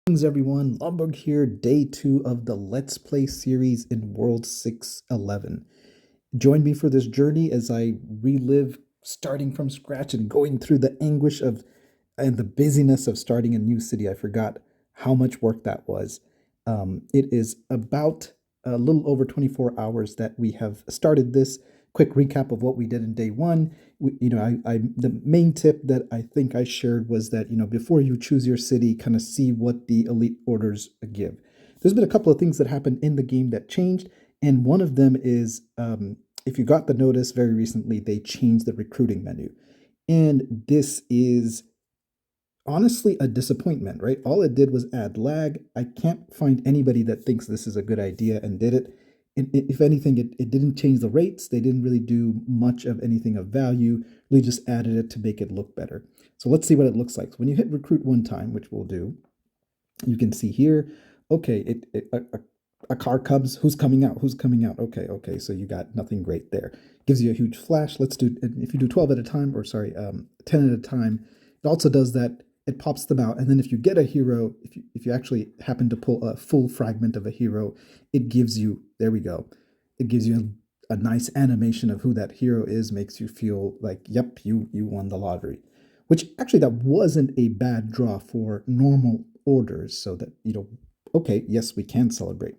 Greetings everyone, Lomberg here, day 2 of the Let's Play series in World 611. Join me for this journey as I relive starting from scratch and going through the anguish of and the busyness of starting a new city. I forgot how much work that was. It is about a little over 24 hours that we have started this. Quick recap of what we did in day one. The main tip that I think I shared was that before you choose your city, kind of see what the elite orders give. There's been a couple of things that happened in the game that changed, and one of them is if you got the notice very recently, they changed the recruiting menu, and this is honestly a disappointment, right? All it did was add lag. I can't find anybody that thinks this is a good idea and did it. If anything, it didn't change the rates. They didn't really do much of anything of value. Really just added it to make it look better. So let's see what it looks like. So when you hit recruit one time, which we'll do, you can see here, okay, a car comes. Who's coming out? Who's coming out? Okay. So you got nothing great there. Gives you a huge flash. Let's do, if you do 12 at a time, or sorry, 10 at a time, it also does that. It pops them out, and then if you get a hero, if you actually happen to pull a full fragment of a hero, it gives you, there we go, it gives you a nice animation of who that hero is, makes you feel like, yep, you won the lottery. Which actually, that wasn't a bad draw for normal orders, so that okay, yes, we can celebrate.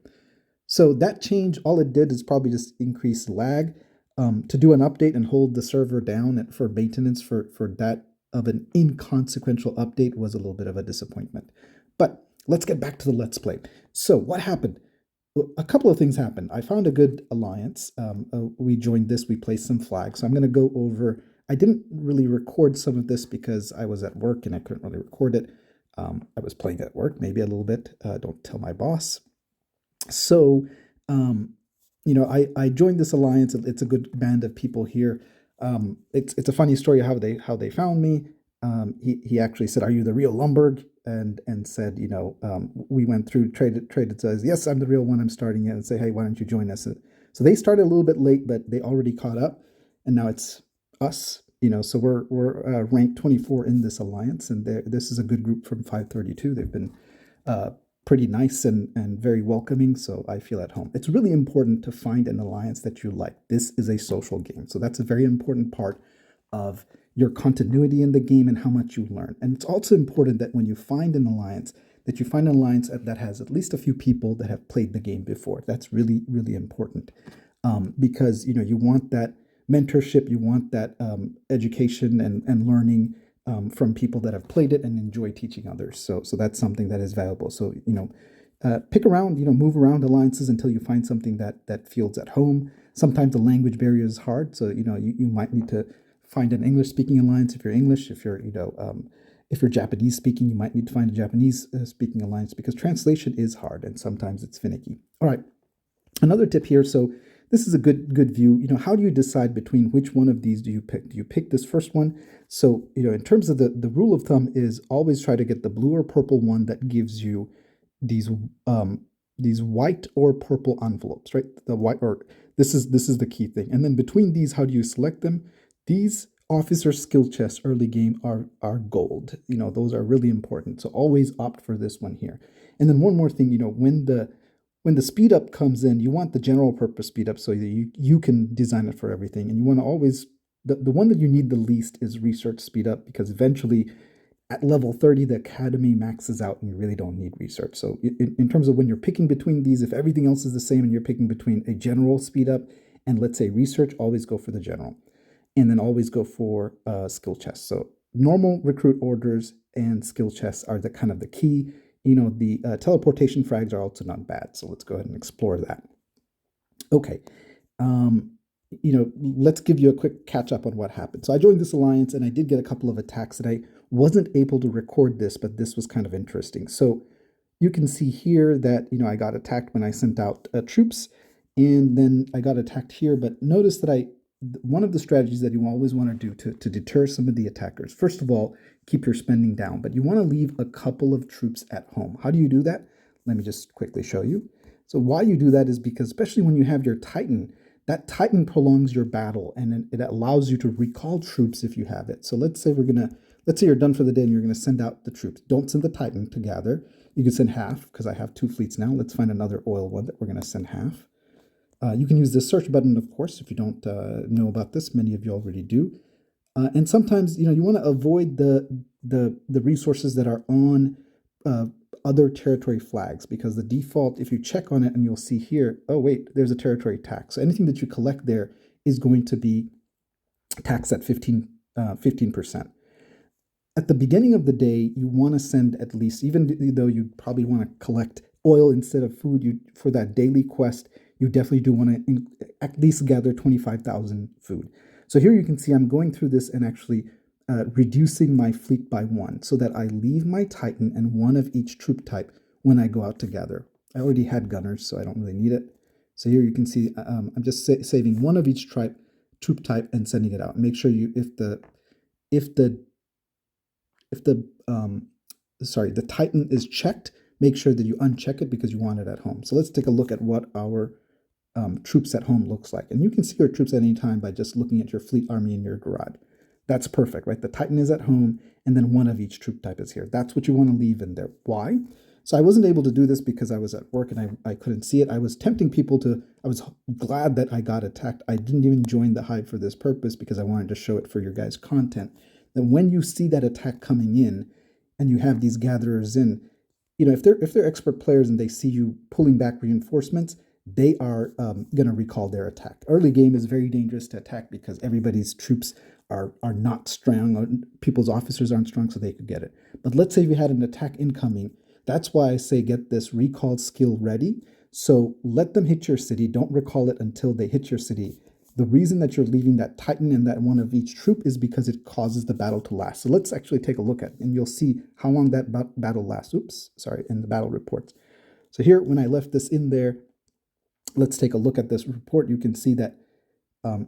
So that change, all it did is probably just increase lag. To do an update and hold the server down for maintenance for that of an inconsequential update was a little bit of a disappointment. But let's get back to the Let's Play. So what happened? A couple of things happened. I found a good alliance. We joined this. We placed some flags. So I'm going to go over. I didn't really record some of this because I was at work and I couldn't really record it. I was playing at work, maybe a little bit. Don't tell my boss. So, I joined this alliance. It's a good band of people here. It's a funny story how they found me. He actually said, "Are you the real Lumberg?" And said, we went through traded says, "Yes, I'm the real one. I'm starting it." And say, "Hey, why don't you join us?" So they started a little bit late, but they already caught up, and now it's us. So we're ranked 24 in this alliance, and this is a good group from 532. They've been pretty nice and very welcoming, so I feel at home. It's really important to find an alliance that you like. This is a social game, so that's a very important part of your continuity in the game and how much you learn. And it's also important that when you find an alliance, that you find an alliance that has at least a few people that have played the game before. That's really, really important, because you want that mentorship, you want that education and learning from people that have played it and enjoy teaching others. So that's something that is valuable. So pick around, move around alliances until you find something that feels at home. Sometimes the language barrier is hard, so you might need to find an English speaking alliance if you're English. If you're Japanese speaking, you might need to find a Japanese speaking alliance, because translation is hard and sometimes it's finicky. All right, another tip here. So this is a good view. How do you decide between which one of these do you pick? Do you pick this first one? So, in terms of the rule of thumb is always try to get the blue or purple one that gives you these white or purple envelopes, right? The white, or this is the key thing. And then between these, how do you select them? These officer skill chests early game are gold. Those are really important. So always opt for this one here. And then one more thing, when the speed up comes in, you want the general purpose speed up so that you can design it for everything. And you want to always, the one that you need the least is research speed up, because eventually at level 30, the academy maxes out and you really don't need research. So in terms of when you're picking between these, if everything else is the same and you're picking between a general speed up and let's say research, always go for the general. And then always go for skill chests. So normal recruit orders and skill chests are the kind of the key. The teleportation frags are also not bad. So let's go ahead and explore that. Okay. Let's give you a quick catch up on what happened. So I joined this alliance and I did get a couple of attacks that I wasn't able to record this, but this was kind of interesting. So you can see here that, I got attacked when I sent out troops, and then I got attacked here. But notice that one of the strategies that you always want to do to deter some of the attackers, first of all, keep your spending down, but you want to leave a couple of troops at home. How do you do that? Let me just quickly show you. So why you do that is because, especially when you have your Titan, that Titan prolongs your battle and it allows you to recall troops if you have it. So let's say we're going to let's say you're done for the day and you're going to send out the troops. Don't send the Titan to gather. You can send half because I have 2 fleets now. Let's find another oil one that we're going to send half. You can use the search button, of course, if you don't know about this. Many of you already do. And sometimes, you want to avoid the resources that are on uh, other territory flags, because the default, if you check on it, and you'll see here, oh wait, there's a territory tax. So anything that you collect there is going to be taxed at 15%. At the beginning of the day, you want to send at least, even though you probably want to collect oil instead of food, for that daily quest, you definitely do want to at least gather 25,000 food. So here you can see I'm going through this and actually reducing my fleet by 1 so that I leave my Titan and 1 of each troop type when I go out to gather. I already had gunners, so I don't really need it. So here you can see I'm just saving 1 of each troop type and sending it out. Make sure if the Titan is checked, make sure that you uncheck it because you want it at home. So let's take a look at what our troops at home looks like. And you can see your troops at any time by just looking at your fleet army in your garage. That's perfect, right? The Titan is at home, and then 1 of each troop type is here. That's what you want to leave in there. Why? So I wasn't able to do this because I was at work and I couldn't see it. I was tempting people I was glad that I got attacked. I didn't even join the hive for this purpose because I wanted to show it for your guys' content. That when you see that attack coming in and you have these gatherers in, if they're expert players and they see you pulling back reinforcements, they are going to recall their attack. Early game is very dangerous to attack because everybody's troops are not strong, or people's officers aren't strong, so they could get it. But let's say you had an attack incoming. That's why I say get this recall skill ready. So let them hit your city. Don't recall it until they hit your city. The reason that you're leaving that Titan and that 1 of each troop is because it causes the battle to last. So let's actually take a look at it, and you'll see how long that battle lasts. In the battle reports. So here, when I left this in there, let's take a look at this report. You can see that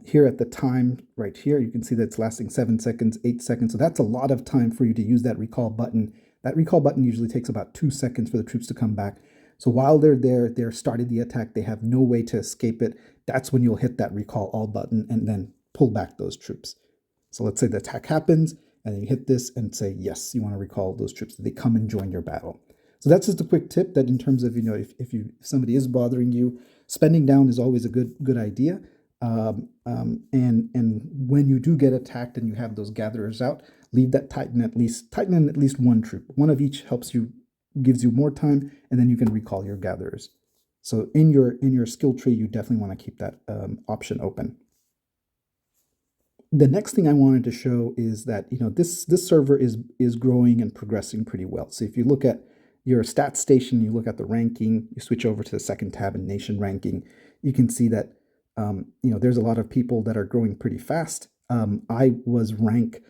here at the time right here, you can see that it's lasting 7 seconds, 8 seconds. So that's a lot of time for you to use that recall button. That recall button usually takes about 2 seconds for the troops to come back. So while they're there, they're starting the attack, they have no way to escape it. That's when you'll hit that recall all button and then pull back those troops. So let's say the attack happens and then you hit this and say, yes, you want to recall those troops. They come and join your battle. So that's just a quick tip that in terms of, if somebody is bothering you, spending down is always a good idea. And when you do get attacked and you have those gatherers out, leave that Titan in at least 1 troop. 1 of each gives you more time, and then you can recall your gatherers. So in your skill tree, you definitely want to keep that option open. The next thing I wanted to show is that this server is growing and progressing pretty well. So if you look at your stats station, you look at the ranking, you switch over to the second tab in nation ranking, you can see that there's a lot of people that are growing pretty fast. I was rank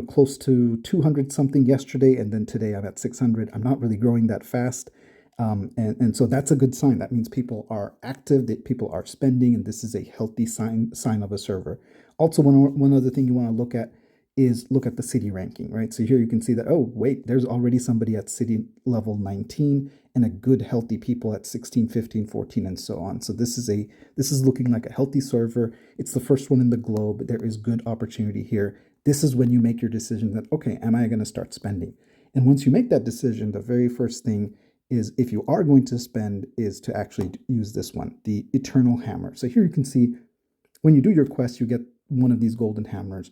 close to 200 something yesterday, and then today I'm at 600. I'm not really growing that fast. And so that's a good sign. That means people are active, that people are spending, and this is a healthy sign of a server. Also, one other thing you want to look at is look at the city ranking, right? So here you can see that, oh, wait, there's already somebody at city level 19 and a good healthy people at 16, 15, 14, and so on. So this is looking like a healthy server. It's the first one in the globe. There is good opportunity here. This is when you make your decision that, okay, am I going to start spending? And once you make that decision, the very first thing is, if you are going to spend, is to actually use this one, the Eternal Hammer. So here you can see when you do your quest, you get one of these golden hammers.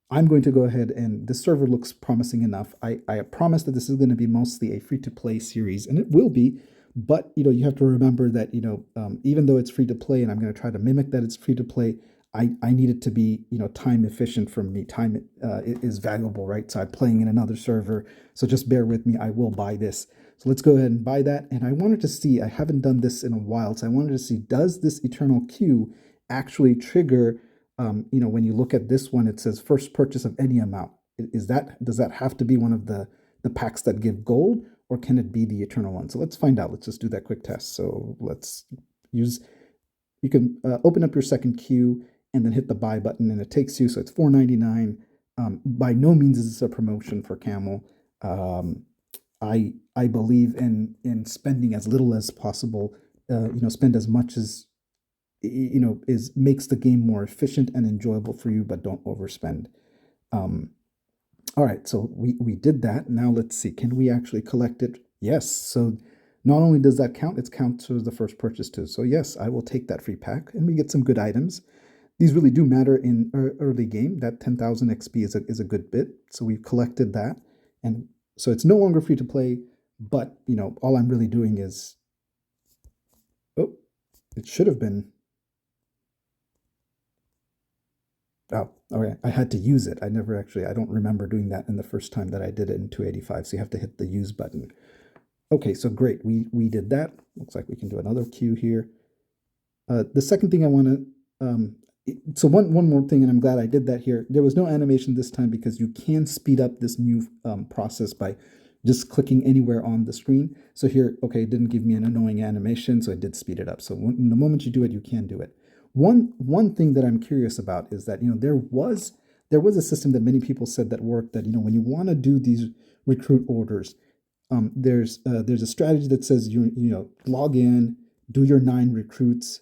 I'm going to go ahead, and this server looks promising enough. I promise that this is going to be mostly a free-to-play series, and it will be, but you have to remember that even though it's free-to-play, and I'm going to try to mimic that it's free-to-play, I need it to be time efficient for me. Time is valuable, right? So I'm playing in another server, so just bear with me. I will buy this. So let's go ahead and buy that. And I wanted to see, I haven't done this in a while, so I wanted to see, does this Eternal Queue actually trigger, when you look at this one, it says first purchase of any amount. Does that have to be one of the packs that give gold, or can it be the Eternal one? So let's find out. Let's just do that quick test. So you can open up your second queue and then hit the buy button, and it takes you, so it's $4.99. By no means is this a promotion for Camel. I believe in spending as little as possible. Spend as much as makes the game more efficient and enjoyable for you, but don't overspend. All right, so we did that. Now let's see, can we actually collect it? Yes, so not only does that count, it counts as the first purchase too. So yes, I will take that free pack and we get some good items. These really do matter in early game. That 10,000 XP is a good bit. So we've collected that. And so it's no longer free to play, but all I'm really doing is, oh, it should have been, oh, okay. I had to use it. I don't remember doing that in the first time that I did it in 285. So you have to hit the use button. Okay, so great. We did that. Looks like we can do another queue here. The second thing I want to, so one more thing, and I'm glad I did that here. There was no animation this time because you can speed up this new process by just clicking anywhere on the screen. So here, okay, it didn't give me an annoying animation, so it did speed it up. So the moment you do it, you can do it. One thing that I'm curious about is that there was a system that many people said that worked, that when you want to do these recruit orders, there's a strategy that says log in, do your 9 recruits.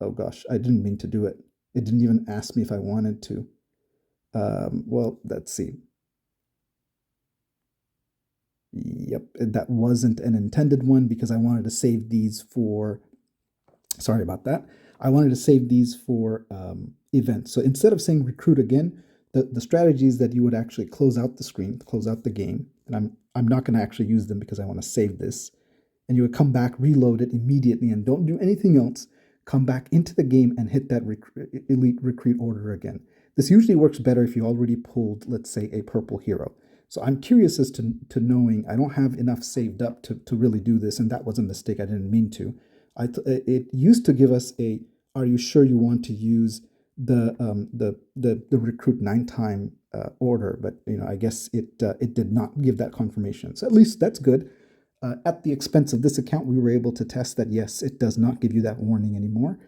Oh gosh, I didn't mean to do it. It didn't even ask me if I wanted to. Well, let's see. Yep, that wasn't an intended one because I wanted to save these for. Sorry about that. I wanted to save these for events. So instead of saying recruit again, the strategy is that you would actually close out the screen, close out the game, and I'm not going to actually use them because I want to save this. And you would come back, reload it immediately, and don't do anything else. Come back into the game and hit that elite recruit order again. This usually works better if you already pulled, let's say, a purple hero. So I'm curious as to knowing, I don't have enough saved up to really do this, and that was a mistake. I didn't mean to. It used to give us a, are you sure you want to use the recruit 9 time order? But I guess it did not give that confirmation. So at least that's good. At the expense of this account, we were able to test that yes, it does not give you that warning anymore.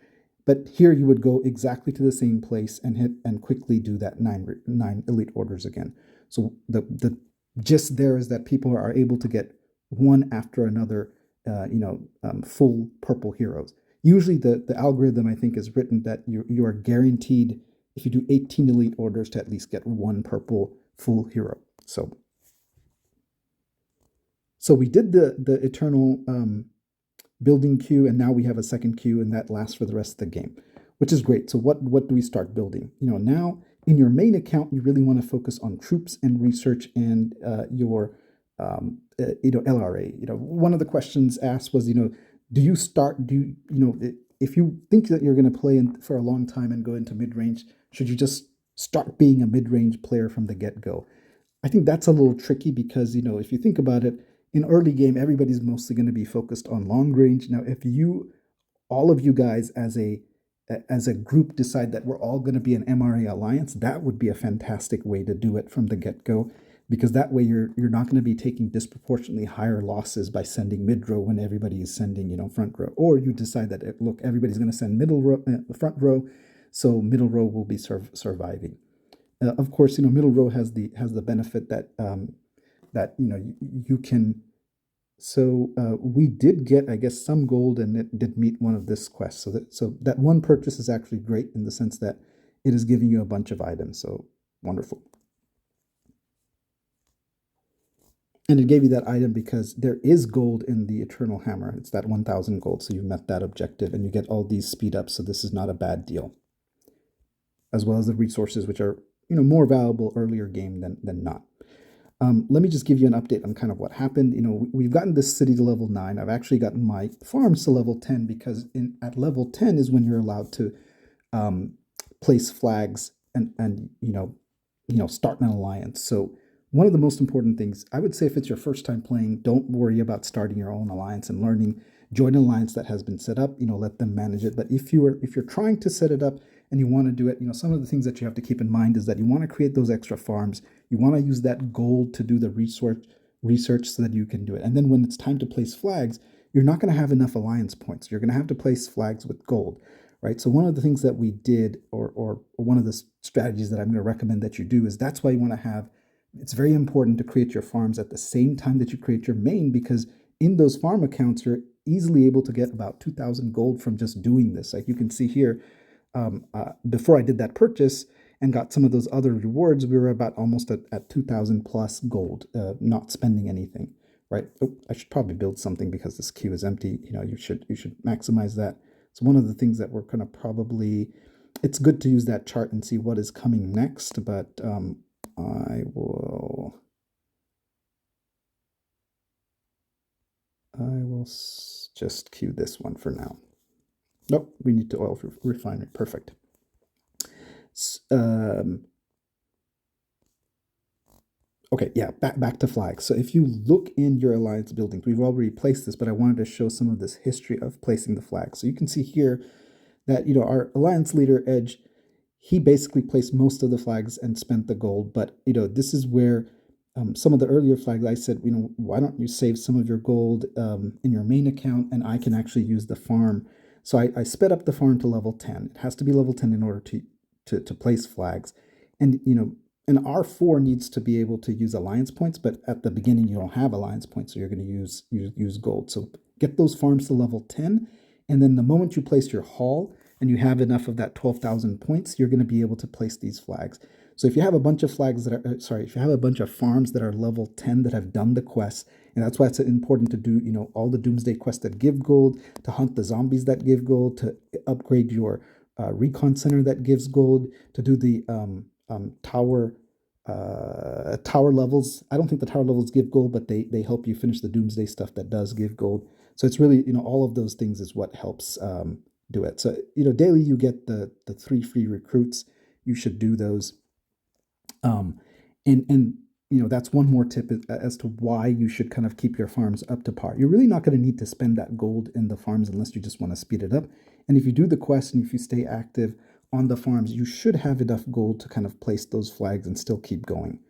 But here you would go exactly to the same place and hit and quickly do that nine elite orders again. So the gist there is that people are able to get one after another, full purple heroes. Usually the algorithm, I think, is written that you are guaranteed, if you do 18 elite orders, to at least get one purple full hero. So we did the eternal building queue, and now we have a second queue, and that lasts for the rest of the game, which is great. So what do we start building? Now in your main account, you really want to focus on troops and research and your LRA. One of the questions asked was, if you think that you're going to play for a long time and go into mid range, should you just start being a mid range player from the get go? I think that's a little tricky because if you think about it, in early game, everybody's mostly going to be focused on long range. Now, if all of you guys as a group decide that we're all going to be an MRA alliance, that would be a fantastic way to do it from the get-go, because that way you're not going to be taking disproportionately higher losses by sending mid row when everybody is sending front row. Or you decide that look, everybody's going to send middle row, front row, so middle row will be surviving. Of course, middle row has the benefit that you can. So we did get, I guess, some gold, and it did meet one of this quest. So that one purchase is actually great in the sense that it is giving you a bunch of items. So wonderful. And it gave you that item because there is gold in the Eternal Hammer. It's that 1,000 gold. So you've met that objective, and you get all these speed ups. So this is not a bad deal. As well as the resources, which are more valuable earlier game than not. Let me just give you an update on kind of what happened. We've gotten this city to level 9. I've actually gotten my farms to level 10 because at level 10 is when you're allowed to place flags and start an alliance. So one of the most important things, I would say, if it's your first time playing, don't worry about starting your own alliance and learning. Join an alliance that has been set up. Let them manage it. But if you're trying to set it up and you want to do it, some of the things that you have to keep in mind is that you want to create those extra farms. You want to use that gold to do the research so that you can do it. And then when it's time to place flags, you're not going to have enough alliance points. You're going to have to place flags with gold, right? So one of the things that we did, or one of the strategies that I'm going to recommend that you do, is that's why you want to have, it's very important to create your farms at the same time that you create your main, because in those farm accounts, you're easily able to get about 2,000 gold from just doing this. Like you can see here, before I did that purchase, and got some of those other rewards, we were about almost at 2,000 plus gold, not spending anything, right? Oh, I should probably build something because this queue is empty. You should maximize that. So one of the things that we're gonna probably, it's good to use that chart and see what is coming next, but I will just queue this one for now. Nope, we need to oil refinery. Perfect. Okay, yeah, back to flags. So if you look in your alliance buildings, we've already placed this, but I wanted to show some of this history of placing the flags. So you can see here that our alliance leader Edge, he basically placed most of the flags and spent the gold. But this is where some of the earlier flags I said, why don't you save some of your gold in your main account, and I can actually use the farm. So I sped up the farm to level 10. It has to be level 10 in order to place flags, and an R4 needs to be able to use alliance points, but at the beginning you don't have alliance points, so you're going to use gold. So get those farms to level 10, and then the moment you place your hall and you have enough of that 12,000 points, you're going to be able to place these flags. So if you have a bunch of flags that are, if you have a bunch of farms that are level 10 that have done the quests, and that's why it's important to do, all the doomsday quests that give gold, to hunt the zombies that give gold, to upgrade your recon center that gives gold, to do the tower levels. I don't think the tower levels give gold, but they help you finish the doomsday stuff that does give gold. So it's really, all of those things is what helps do it. So daily you get the 3 free recruits. You should do those. And that's one more tip as to why you should kind of keep your farms up to par. You're really not going to need to spend that gold in the farms unless you just want to speed it up. And if you do the quest and if you stay active on the farms, you should have enough gold to kind of place those flags and still keep going.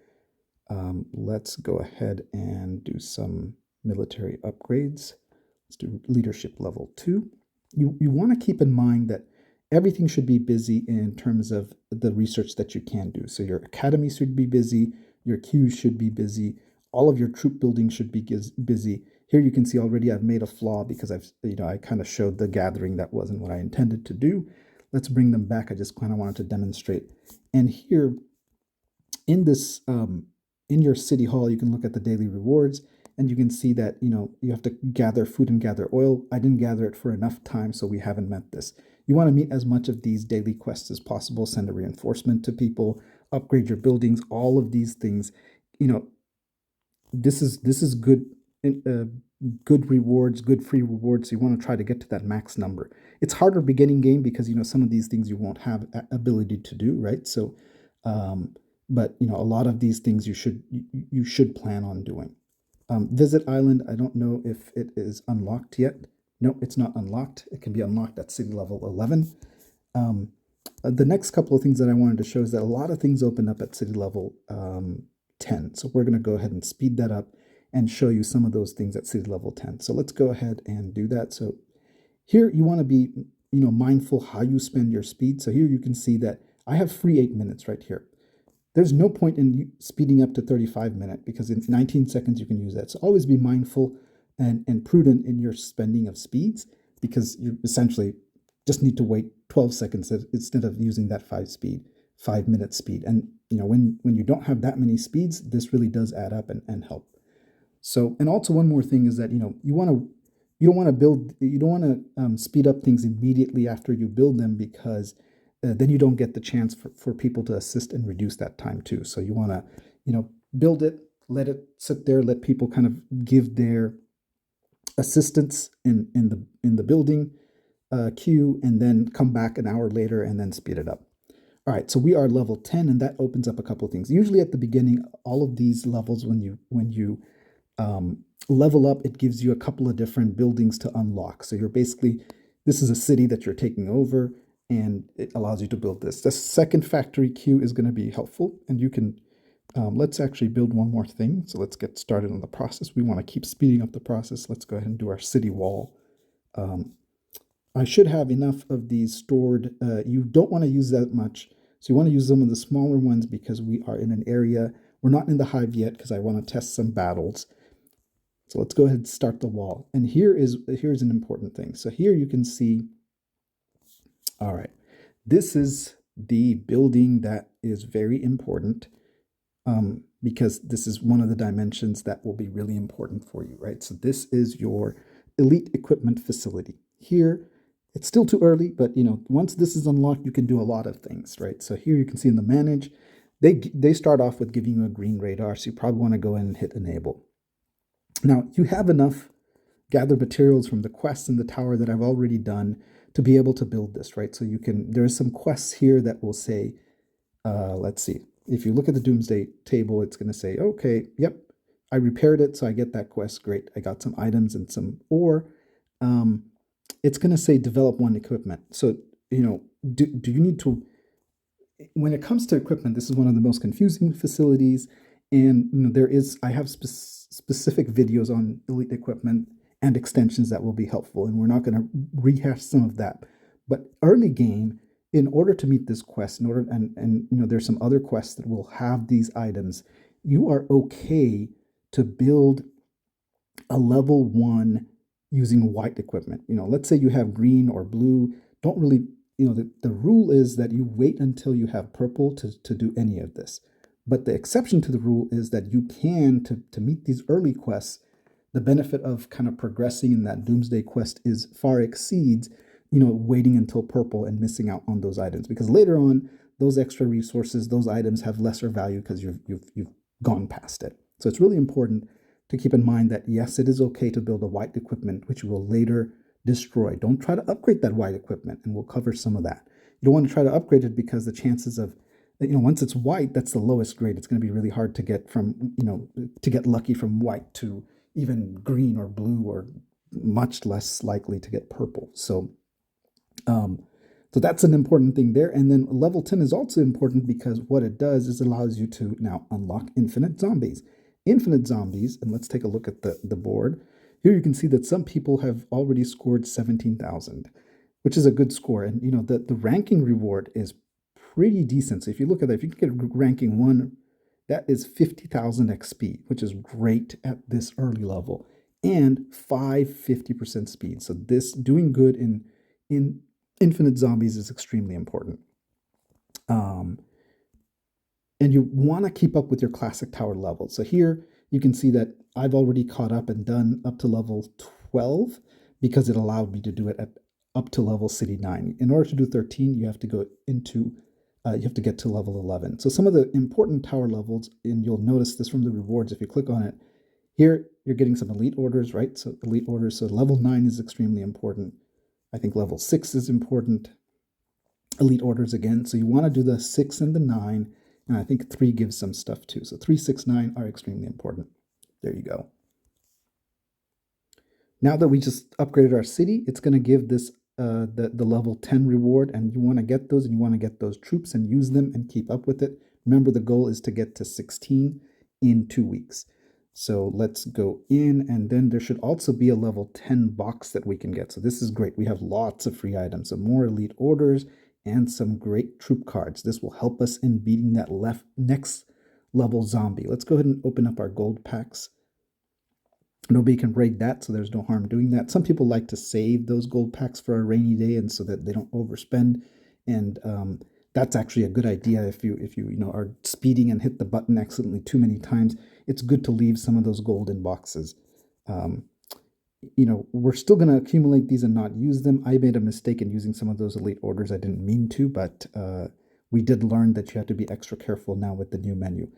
Let's go ahead and do some military upgrades. Let's do leadership level 2. You want to keep in mind that everything should be busy in terms of the research that you can do. So your academy should be busy, your queues should be busy, all of your troop building should be busy. Here you can see already I've made a flaw because I kind of showed the gathering that wasn't what I intended to do. Let's bring them back. I just kind of wanted to demonstrate. And here in this, in your city hall, you can look at the daily rewards and you can see that, you have to gather food and gather oil. I didn't gather it for enough time, so we haven't met this. You want to meet as much of these daily quests as possible, send a reinforcement to people, upgrade your buildings, all of these things. This is good good rewards, good free rewards. So you want to try to get to that max number. It's harder beginning game because some of these things you won't have ability to do, right? So but a lot of these things you should plan on doing. Visit Island, I don't know if it is unlocked yet. No, it's not unlocked. It can be unlocked at city level 11. The next couple of things that I wanted to show is that a lot of things open up at city level 10. So we're going to go ahead and speed that up and show you some of those things at city level 10. So let's go ahead and do that. So here you want to be mindful how you spend your speed. So here you can see that I have free 8 minutes right here. There's no point in speeding up to 35 minutes because in 19 seconds you can use that. So always be mindful and prudent in your spending of speeds because you essentially just need to wait 12 seconds instead of using that 5 minute speed. And when you don't have that many speeds, this really does add up and help. So, and also one more thing is that you don't want to speed up things immediately after you build them because then you don't get the chance for people to assist and reduce that time too. So you want to build it, let it sit there, let people kind of give their assistance in the building queue, and then come back an hour later and then speed it up. All right, so we are level 10, and that opens up a couple of things. Usually at the beginning, all of these levels, when you level up, it gives you a couple of different buildings to unlock. So this is a city that you're taking over, and it allows you to build this. The second factory queue is going to be helpful, and you can, let's actually build one more thing. So let's get started on the process. We want to keep speeding up the process. Let's go ahead and do our city wall. I should have enough of these stored. You don't want to use that much. So you want to use some of the smaller ones because we are in an area. We're not in the hive yet because I want to test some battles. So let's go ahead and start the wall. And here's an important thing. So here you can see, all right, this is the building that is very important, because this is one of the dimensions that will be really important for you, right? So this is your elite equipment facility. Here, it's still too early, but once this is unlocked, you can do a lot of things, right? So here you can see in the manage, they start off with giving you a green radar, so you probably want to go in and hit enable. Now, you have enough gathered materials from the quests in the tower that I've already done to be able to build this, right? So there's some quests here that will say, let's see, if you look at the Doomsday table, it's going to say, okay, yep, I repaired it, so I get that quest. Great, I got some items and some ore. It's going to say develop one equipment. So, do you need to, when it comes to equipment, this is one of the most confusing facilities. And I have specific videos on elite equipment and extensions that will be helpful, and we're not going to rehash some of that. But early game, in order to meet this quest, and there's some other quests that will have these items, you are okay to build a level 1 using white equipment. Let's say you have green or blue. Don't really, the rule is that you wait until you have purple to do any of this. But the exception to the rule is that you can, to meet these early quests, the benefit of kind of progressing in that Doomsday quest is far exceeds, waiting until purple and missing out on those items. Because later on, those extra resources, those items have lesser value because you've gone past it. So it's really important to keep in mind that yes, it is okay to build a white equipment, which you will later destroy. Don't try to upgrade that white equipment, and we'll cover some of that. You don't want to try to upgrade it because the chances of, once it's white, that's the lowest grade. It's going to be really hard to get to get lucky from white to even green or blue, or much less likely to get purple. So that's an important thing there. And then level 10 is also important because what it does is allows you to now unlock infinite zombies. Infinite zombies, and let's take a look at the board. Here you can see that some people have already scored 17,000, which is a good score. And the ranking reward is pretty decent. So if you look at that, if you can get ranking 1, that is 50,000 XP, which is great at this early level, and 50% speed. So this doing good in infinite zombies is extremely important. And you want to keep up with your classic tower level. So here you can see that I've already caught up and done up to level 12 because it allowed me to do it at up to level city 9. In order to do 13, you have to go into you have to get to level 11. So some of the important tower levels, and you'll notice this from the rewards if you click on it. Here, you're getting some elite orders, right? So elite orders. So level 9 is extremely important. I think level 6 is important. Elite orders again. So you want to do the 6 and the 9. And I think 3 gives some stuff too. So 3, 6, 9 are extremely important. There you go. Now that we just upgraded our city, it's going to give this the level 10 reward, and you want to get those, and you want to get those troops and use them and keep up with it. Remember, the goal is to get to 16 in 2 weeks. So let's go in, and then there should also be a level 10 box that we can get. So this is great. We have lots of free items, so more elite orders and some great troop cards. This will help us in beating that next level zombie. Let's go ahead and open up our gold packs. Nobody can break that, so there's no harm doing that. Some people like to save those gold packs for a rainy day, and so that they don't overspend. And that's actually a good idea if you are speeding and hit the button accidentally too many times. It's good to leave some of those gold in boxes. We're still going to accumulate these and not use them. I made a mistake in using some of those elite orders. I didn't mean to, but we did learn that you have to be extra careful now with the new menu.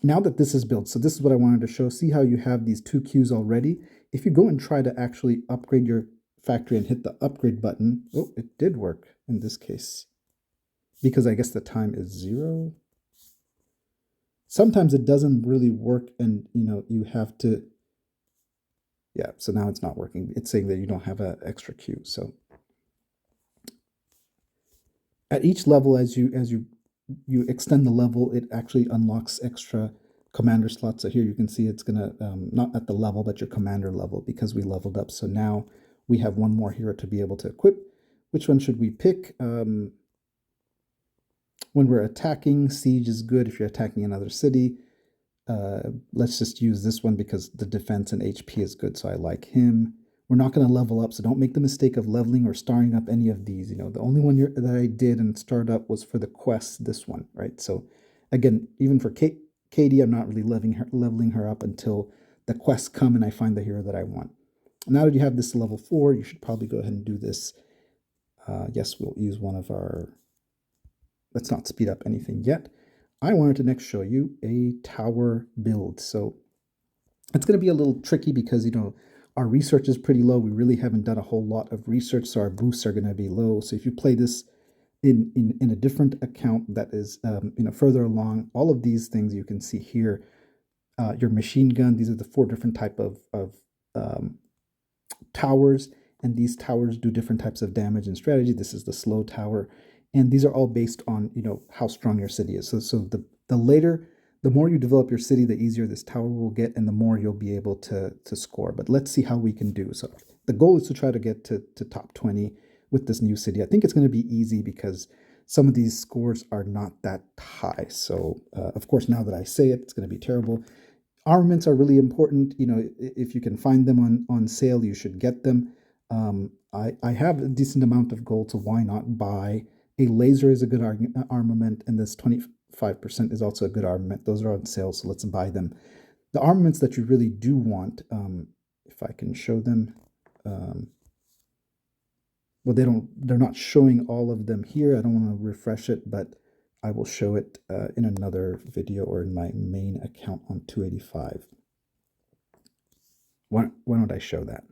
Now that this is built, so this is what I wanted to show. See how you have these 2 queues already? If you go and try to actually upgrade your factory and hit the upgrade button, oh, it did work in this case. Because I guess the time is 0. Sometimes it doesn't really work, and you have to, yeah, so now it's not working. It's saying that you don't have an extra queue. So at each level, as you extend the level, it actually unlocks extra commander slots. So here you can see it's gonna not at the level, but your commander level, because we leveled up. So now we have one more hero to be able to equip. Which one should we pick? When we're attacking, siege is good if you're attacking another city. Let's just use this one because the defense and HP is good, so I like him. we're not going to level up. So don't make the mistake of leveling or starring up any of these. The only one that I did and started up was for the quest, this one, right? So again, even for Katie, I'm not really leveling her up until the quests come and I find the hero that I want. Now that you have this level 4, you should probably go ahead and do this. Yes, we'll use one of our, let's not speed up anything yet. I wanted to next show you a tower build. So it's going to be a little tricky because, our research is pretty low. We really haven't done a whole lot of research, so our boosts are going to be low. So if you play this in a different account that is, further along, all of these things you can see here, your machine gun, these are the 4 different type of towers, and these towers do different types of damage and strategy. This is the slow tower, and these are all based on how strong your city is. So the more you develop your city, the easier this tower will get, and the more you'll be able to score. But let's see how we can do. So the goal is to try to get to top 20 with this new city. I think it's going to be easy because some of these scores are not that high. So of course, now that I say it, it's going to be terrible. Armaments are really important. If you can find them on sale, you should get them. I have a decent amount of gold, so why not buy? A laser is a good armament, and this 25% is also a good armament. Those are on sale, so let's buy them. The armaments that you really do want, if I can show them, well, they're not showing all of them here. I don't want to refresh it, but I will show it in another video or in my main account on 285. Why don't I show that?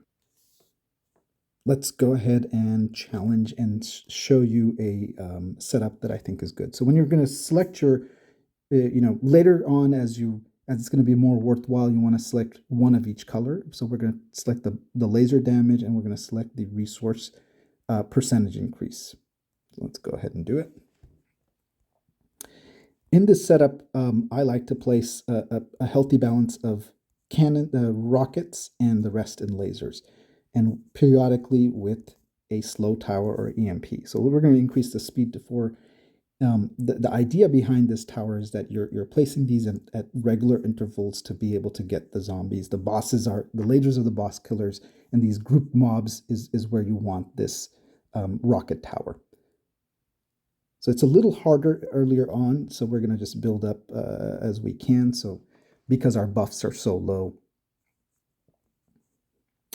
Let's go ahead and challenge and show you a setup that I think is good. So when you're going to select your, later on as it's going to be more worthwhile, you want to select one of each color. So we're going to select the laser damage, and we're going to select the resource percentage increase. So let's go ahead and do it. In this setup, I like to place a healthy balance of rockets and the rest in lasers, and periodically with a slow tower or EMP. So we're going to increase the speed to 4. The idea behind this tower is that you're placing these at regular intervals to be able to get the zombies. The lasers are the boss killers, and these group mobs is where you want this rocket tower. So it's a little harder earlier on, so we're going to just build up as we can. So because our buffs are so low,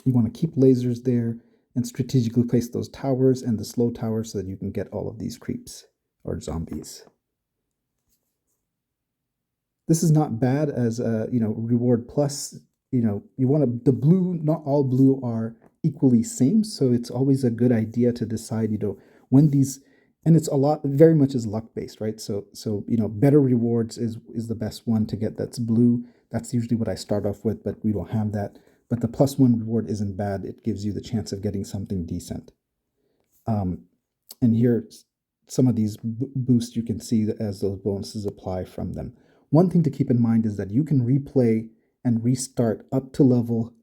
you want to keep lasers there and strategically place those towers and the slow towers so that you can get all of these creeps or zombies. This is not bad as a reward plus. You want the blue. Not all blue are equally same, so it's always a good idea to decide when these. And it's very much is luck based, right? So better rewards is the best one to get. That's blue. That's usually what I start off with, but we don't have that. But the +1 reward isn't bad. It gives you the chance of getting something decent. And here, some of these boosts you can see as those bonuses apply from them. One thing to keep in mind is that you can replay and restart up to level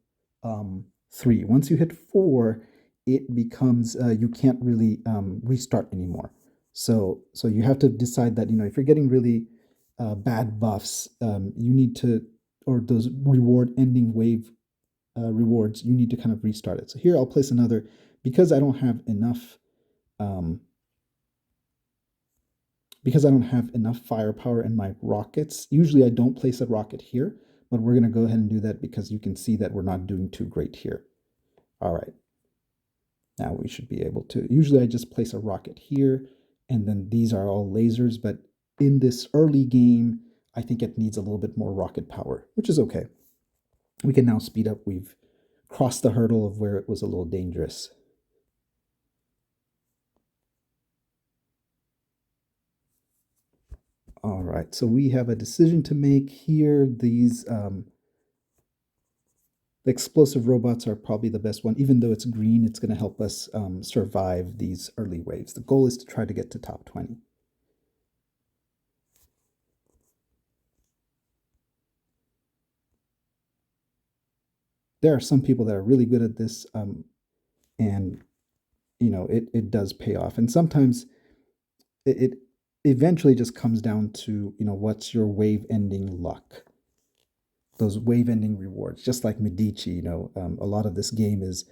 3. Once you hit 4, it becomes you can't really restart anymore. So you have to decide that if you're getting really bad buffs, you need to, or those reward ending wave rewards, you need to kind of restart it. So here I'll place another, because I don't have enough firepower in my rockets. Usually I don't place a rocket here, but we're going to go ahead and do that because you can see that we're not doing too great here. All right. Now we should be able to, usually I just place a rocket here, and then these are all lasers, but in this early game, I think it needs a little bit more rocket power, which is okay. We can now speed up. We've crossed the hurdle of where it was a little dangerous. All right, so we have a decision to make here. These the explosive robots are probably the best one. Even though it's green, it's going to help us survive these early waves. The goal is to try to get to top 20. There are some people that are really good at this, and it does pay off. And sometimes it eventually just comes down to what's your wave ending luck. those wave ending rewards, just like Medici. A lot of this game is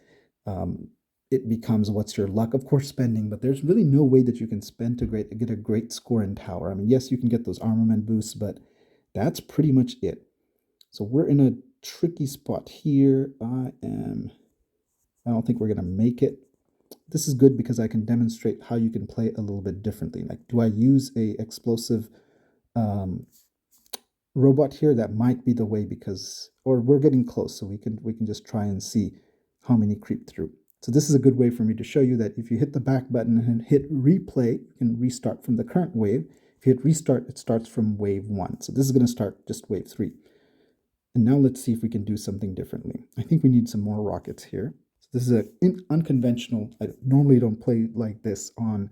um, it becomes what's your luck, of course, spending, but there's really no way that you can spend to get a great score in tower. I mean, yes, you can get those armament boosts, but that's pretty much it. So we're in a tricky spot here. I don't think we're gonna make it. This is good because I can demonstrate how you can play it a little bit differently. Like, do I use a explosive um, robot here? That might be the way, because, or we're getting close, so we can just try and see how many creep through. So this is a good way for me to show you that if you hit the back button and hit replay, you can restart from the current wave. If you hit restart, it starts from wave 1. So this is going to start just wave 3. And now let's see if we can do something differently. I think we need some more rockets here. So this is an unconventional. I normally don't play like this on,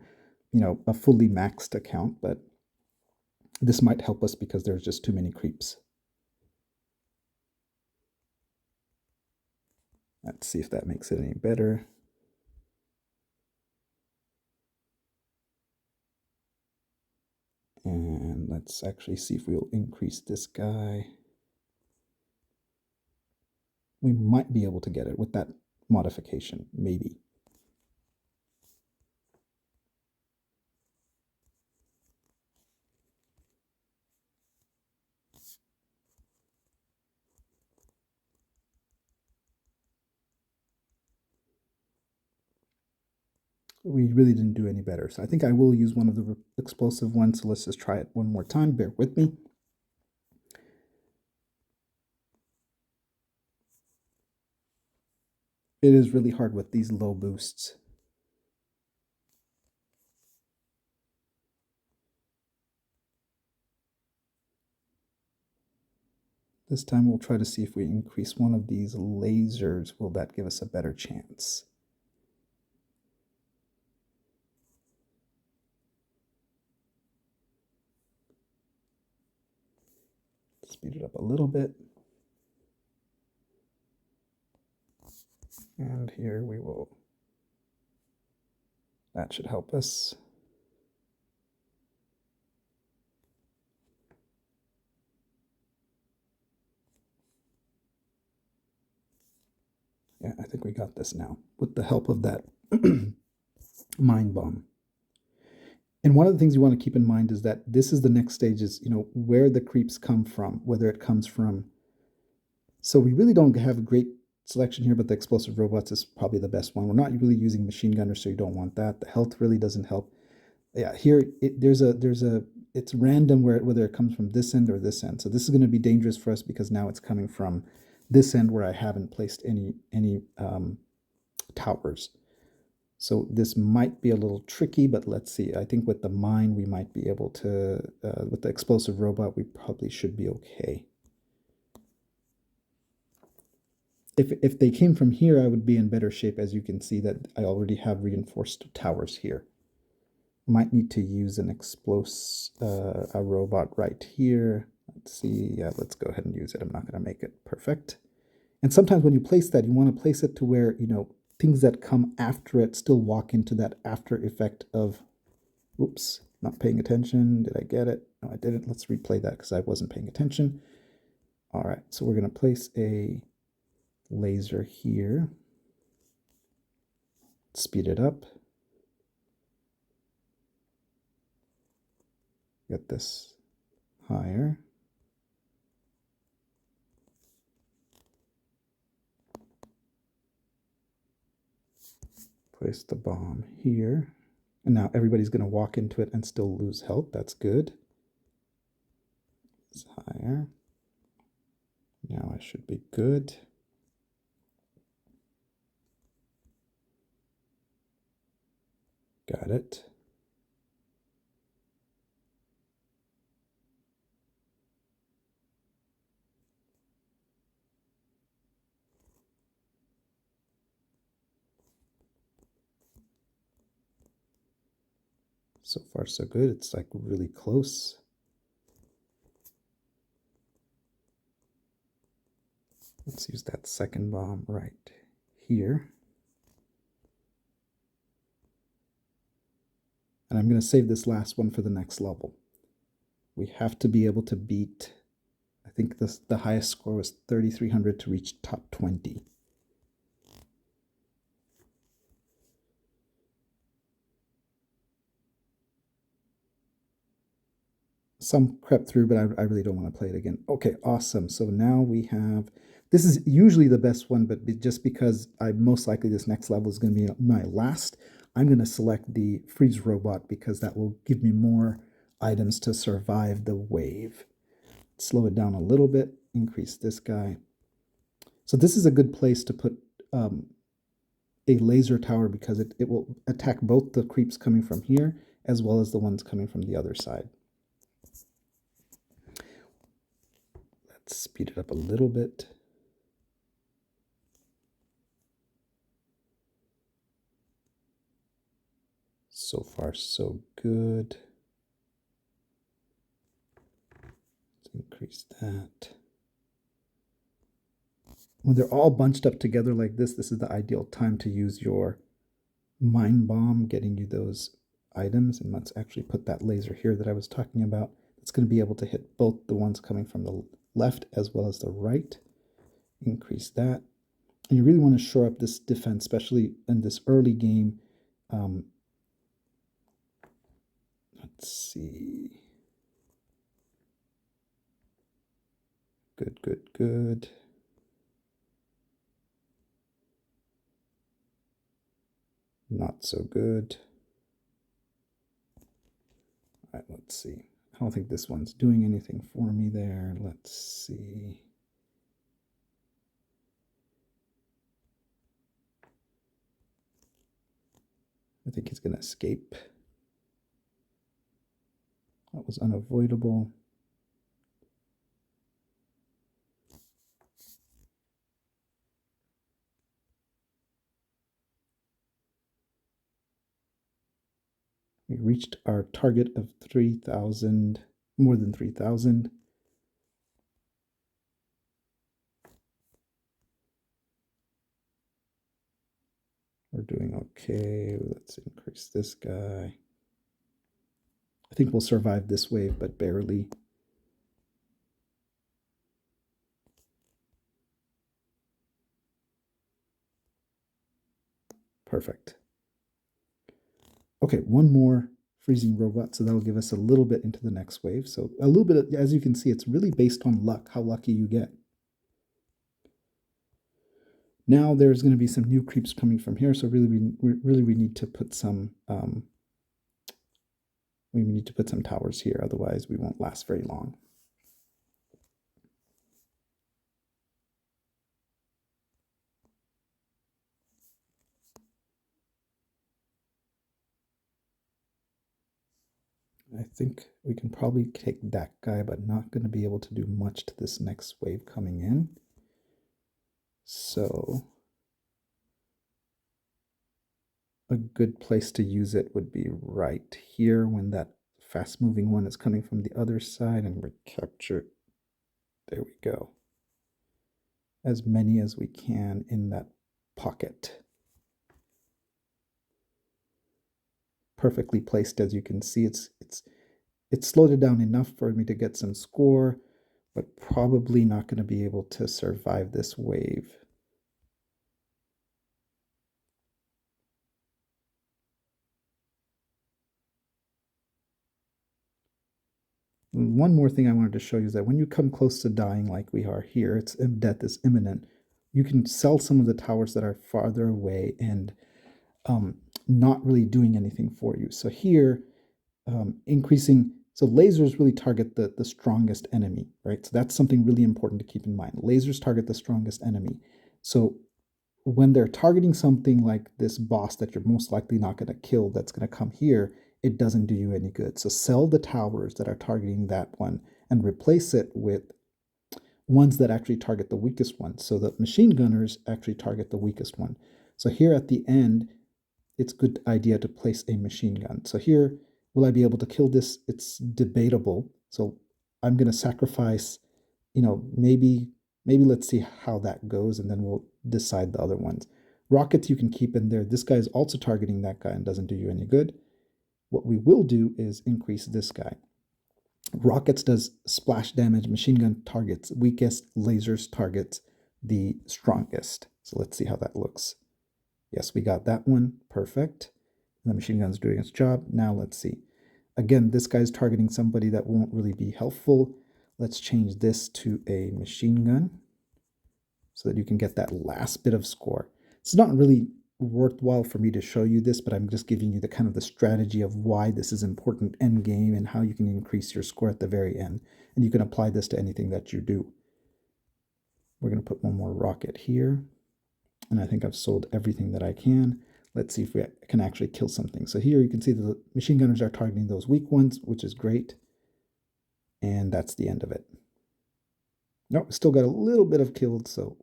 a fully maxed account, but this might help us because there's just too many creeps. Let's see if that makes it any better. And let's actually see if we'll increase this guy. We might be able to get it with that modification, maybe. We really didn't do any better. So I think I will use one of the explosive ones. So let's just try it one more time. Bear with me. It is really hard with these low boosts. This time we'll try to see if we increase one of these lasers. Will that give us a better chance? Speed it up a little bit. And here we will, that should help us. Yeah, I think we got this now with the help of that mind bomb. And one of the things you want to keep in mind is that this is the next stage, is where the creeps come from, whether it comes from. So we really don't have a great selection here, but the explosive robots is probably the best one. We're not really using machine gunners, so you don't want that. The health really doesn't help. Yeah, here it's random whether it comes from this end or this end. So this is going to be dangerous for us because now it's coming from this end where I haven't placed any towers. So this might be a little tricky, but let's see. I think with the mine, we might be able to, with the explosive robot, we probably should be okay. If they came from here, I would be in better shape. As you can see that I already have reinforced towers here. Might need to use an a robot right here. Let's see. Yeah, let's go ahead and use it. I'm not going to make it perfect. And sometimes when you place that, you want to place it to where, things that come after it still walk into that after effect of, oops, not paying attention. Did I get it? No, I didn't. Let's replay that because I wasn't paying attention. All right, so we're going to place a laser here. Speed it up. Get this higher. Place the bomb here. And now everybody's going to walk into it and still lose health. That's good. It's higher. Now I should be good. Got it. So far, so good. It's like really close. Let's use that second bomb right here. And I'm going to save this last one for the next level. We have to be able to beat, I I think the highest score was 3,300 to reach top 20. Some crept through, but I really don't want to play it again. Okay, awesome. So now we have, this is usually the best one, but just because I most likely this next level is going to be my last, I'm going to select the freeze robot because that will give me more items to survive the wave. Slow it down a little bit, increase this guy. So this is a good place to put a laser tower because it will attack both the creeps coming from here as well as the ones coming from the other side. Let's speed it up a little bit. So far, so good. Let's increase that. When they're all bunched up together like this is the ideal time to use your Mind Bomb, getting you those items. And let's actually put that laser here that I was talking about. It's going to be able to hit both the ones coming from the left as well as the right. Increase that. And you really want to shore up this defense, especially in this early game. Let's see. Good, good, good. Not so good. All right, let's see. I don't think this one's doing anything for me there. Let's see. I think he's going to escape. That was unavoidable. We reached our target of 3,000, more than 3,000. We're doing okay. Let's increase this guy. I think we'll survive this wave, but barely. Perfect. Okay, one more freezing robot, so that'll give us a little bit into the next wave. So a little bit, as you can see, it's really based on luck, how lucky you get. Now there's going to be some new creeps coming from here, so really we need to put some towers here, otherwise we won't last very long. I think we can probably take that guy, but not going to be able to do much to this next wave coming in. So a good place to use it would be right here when that fast-moving one is coming from the other side, and we capture. There we go. As many as we can in that pocket. Perfectly placed, as you can see. It's slowed it down enough for me to get some score, but probably not going to be able to survive this wave. One more thing I wanted to show you is that when you come close to dying like we are here, death is imminent, you can sell some of the towers that are farther away and not really doing anything for you. So here, increasing, so lasers really target the strongest enemy, right? So that's something really important to keep in mind. Lasers target the strongest enemy. So when they're targeting something like this boss that you're most likely not going to kill, that's going to come here, it doesn't do you any good. So sell the towers that are targeting that one and replace it with ones that actually target the weakest one. So the machine gunners actually target the weakest one. So here at the end, it's a good idea to place a machine gun. So here, will I be able to kill this? It's debatable. So I'm going to sacrifice, maybe let's see how that goes, and then we'll decide the other ones. Rockets you can keep in there. This guy is also targeting that guy and doesn't do you any good. What we will do is increase this guy. Rockets does splash damage, machine gun targets weakest, lasers targets the strongest. So let's see how that looks. Yes, we got that one. Perfect. The machine gun's doing its job. Now let's see. Again, this guy's targeting somebody that won't really be helpful. Let's change this to a machine gun so that you can get that last bit of score. It's not really worthwhile for me to show you this, but I'm just giving you the kind of the strategy of why this is important end game and how you can increase your score at the very end. And you can apply this to anything that you do. We're going to put one more rocket here. And I think I've sold everything that I can. Let's see if we can actually kill something. So here you can see the machine gunners are targeting those weak ones, which is great. And that's the end of it. Nope, still got a little bit of killed, so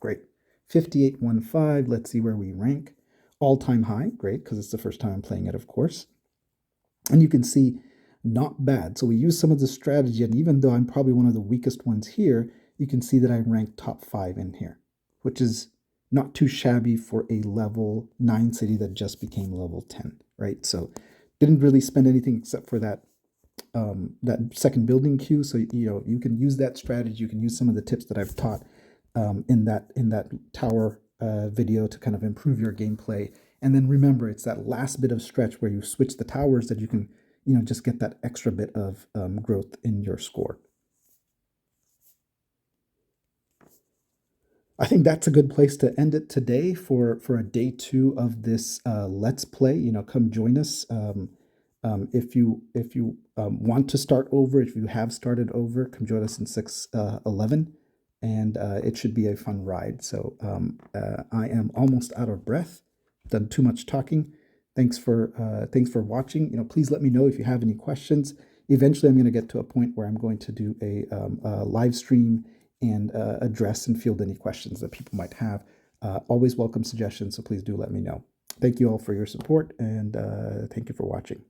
great. 5815, let's see where we rank. All-time high, great, because it's the first time I'm playing it, of course. And you can see, not bad. So we use some of the strategy, and even though I'm probably one of the weakest ones here, you can see that I ranked top 5 in here, which is not too shabby for a level 9 city that just became level 10, right? So didn't really spend anything except for that that second building queue. So you can use that strategy. You can use some of the tips that I've taught in that tower video to kind of improve your gameplay. And then remember, it's that last bit of stretch where you switch the towers that you can just get that extra bit of growth in your score. I think that's a good place to end it today for a day 2 of this Let's Play. Come join us. If you want to start over, if you have started over, come join us in 6:11, and it should be a fun ride. So I am almost out of breath. Done too much talking. Thanks for watching. Please let me know if you have any questions. Eventually, I'm going to get to a point where I'm going to do a live stream and address and field any questions that people might have. Always welcome suggestions, so please do let me know. Thank you all for your support, and thank you for watching.